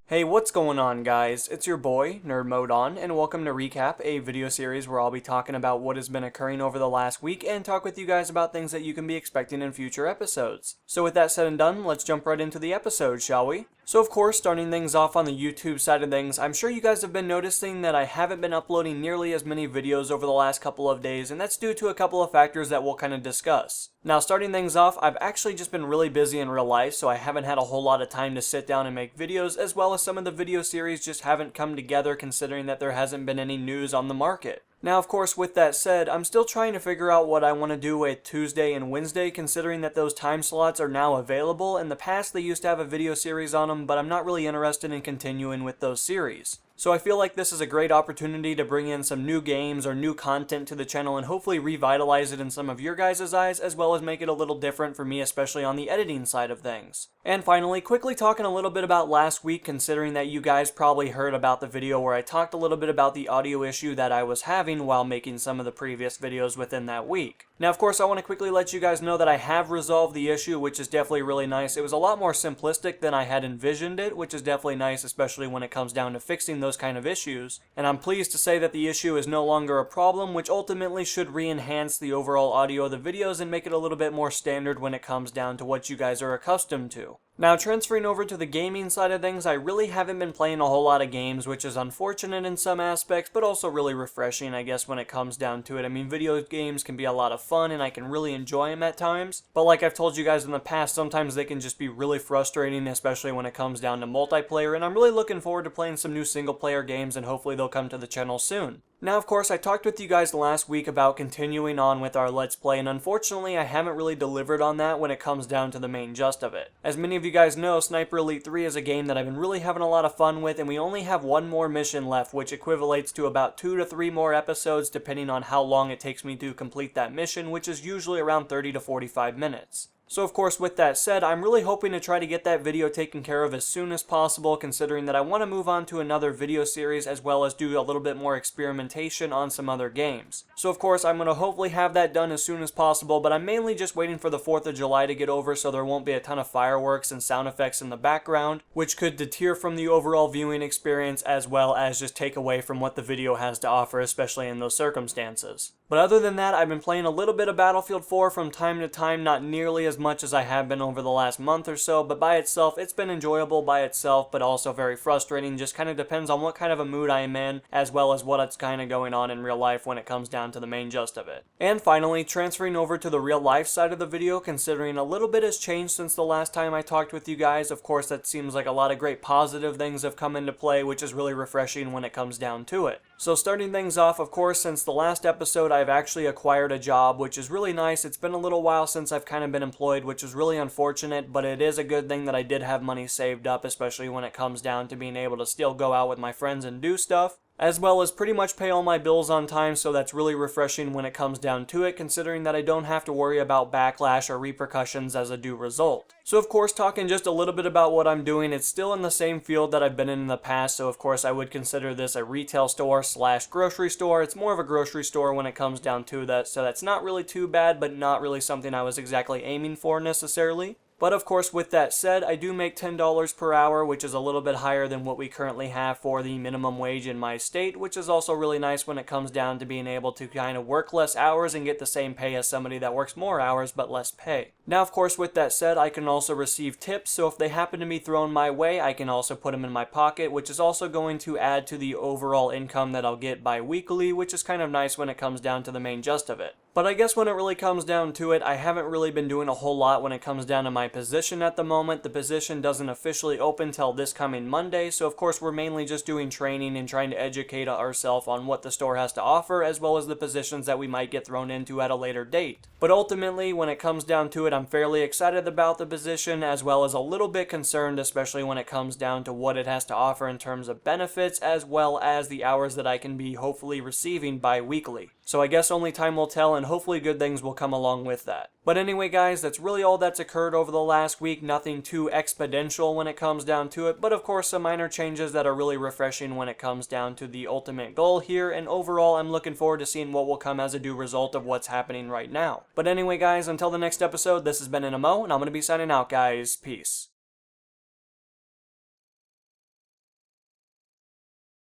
Hey, what's going on, guys? It's your boy, Nerd Mode On, and welcome to Recap, a video series where I'll be talking about what has been occurring over the last week and talk with you guys about things that you can be expecting in future episodes. So with that said and done, let's jump right into the episode, shall we? So of course, starting things off on the YouTube side of things, I'm sure you guys have been noticing that I haven't been uploading nearly as many videos over the last couple of days, and that's due to a couple of factors that we'll kind of discuss. Now, starting things off, I've actually just been really busy in real life, so I haven't had a whole lot of time to sit down and make videos, as well as some of the video series just haven't come together considering that there hasn't been any news on the market. Now, of course, with that said, I'm still trying to figure out what I want to do with Tuesday and Wednesday, considering that those time slots are now available. In the past, they used to have a video series on them, but I'm not really interested in continuing with those series. So I feel like this is a great opportunity to bring in some new games or new content to the channel and hopefully revitalize it in some of your guys' eyes, as well as make it a little different for me, especially on the editing side of things. And finally, quickly talking a little bit about last week, considering that you guys probably heard about the video where I talked a little bit about the audio issue that I was having while making some of the previous videos within that week. Now, of course, I want to quickly let you guys know that I have resolved the issue, which is definitely really nice. It was a lot more simplistic than I had envisioned it, which is definitely nice, especially when it comes down to fixing those kind of issues. And I'm pleased to say that the issue is no longer a problem, which ultimately should re-enhance the overall audio of the videos and make it a little bit more standard when it comes down to what you guys are accustomed to. Now, transferring over to the gaming side of things, I really haven't been playing a whole lot of games, which is unfortunate in some aspects, but also really refreshing, I guess, when it comes down to it. I mean, video games can be a lot of fun, and I can really enjoy them at times, but like I've told you guys in the past, sometimes they can just be really frustrating, especially when it comes down to multiplayer, and I'm really looking forward to playing some new single-player games, and hopefully they'll come to the channel soon. Now, of course, I talked with you guys last week about continuing on with our Let's Play, and unfortunately, I haven't really delivered on that when it comes down to the main gist of it. As many of you guys know, Sniper Elite 3 is a game that I've been really having a lot of fun with, and we only have one more mission left, which equivalates to about 2 to 3 more episodes, depending on how long it takes me to complete that mission, which is usually around 30 to 45 minutes. So of course, with that said, I'm really hoping to try to get that video taken care of as soon as possible, considering that I want to move on to another video series as well as do a little bit more experimentation on some other games. So of course, I'm going to hopefully have that done as soon as possible, but I'm mainly just waiting for the 4th of July to get over so there won't be a ton of fireworks and sound effects in the background, which could deter from the overall viewing experience as well as just take away from what the video has to offer, especially in those circumstances. But other than that, I've been playing a little bit of Battlefield 4 from time to time, not nearly as much as I have been over the last month or so, but by itself, it's been enjoyable by itself, but also very frustrating. Just kind of depends on what kind of a mood I am in, as well as what's kind of going on in real life when it comes down to the main gist of it. And finally, transferring over to the real life side of the video, considering a little bit has changed since the last time I talked with you guys. Of course, that seems like a lot of great positive things have come into play, which is really refreshing when it comes down to it. So starting things off, of course, since the last episode, I've actually acquired a job, which is really nice. It's been a little while since I've kind of been employed, which is really unfortunate, but it is a good thing that I did have money saved up, especially when it comes down to being able to still go out with my friends and do stuff, as well as pretty much pay all my bills on time, so that's really refreshing when it comes down to it, considering that I don't have to worry about backlash or repercussions as a due result. So of course, talking just a little bit about what I'm doing, it's still in the same field that I've been in the past, so of course I would consider this a retail store / grocery store. It's more of a grocery store when it comes down to that, so that's not really too bad, but not really something I was exactly aiming for necessarily. But of course, with that said, I do make $10 per hour, which is a little bit higher than what we currently have for the minimum wage in my state, which is also really nice when it comes down to being able to kind of work less hours and get the same pay as somebody that works more hours but less pay. Now, of course, with that said, I can also receive tips, so if they happen to be thrown my way, I can also put them in my pocket, which is also going to add to the overall income that I'll get bi-weekly, which is kind of nice when it comes down to the main gist of it. But I guess when it really comes down to it, I haven't really been doing a whole lot when it comes down to my position at the moment. The position doesn't officially open till this coming Monday, so of course we're mainly just doing training and trying to educate ourselves on what the store has to offer, as well as the positions that we might get thrown into at a later date. But ultimately, when it comes down to it, I'm fairly excited about the position, as well as a little bit concerned, especially when it comes down to what it has to offer in terms of benefits, as well as the hours that I can be hopefully receiving bi-weekly. So I guess only time will tell, and hopefully good things will come along with that. But anyway, guys, that's really all that's occurred over the last week. Nothing too exponential when it comes down to it, but of course some minor changes that are really refreshing when it comes down to the ultimate goal here, and overall I'm looking forward to seeing what will come as a due result of what's happening right now. But anyway, guys, until the next episode, this has been NMO, and I'm going to be signing out, guys. Peace.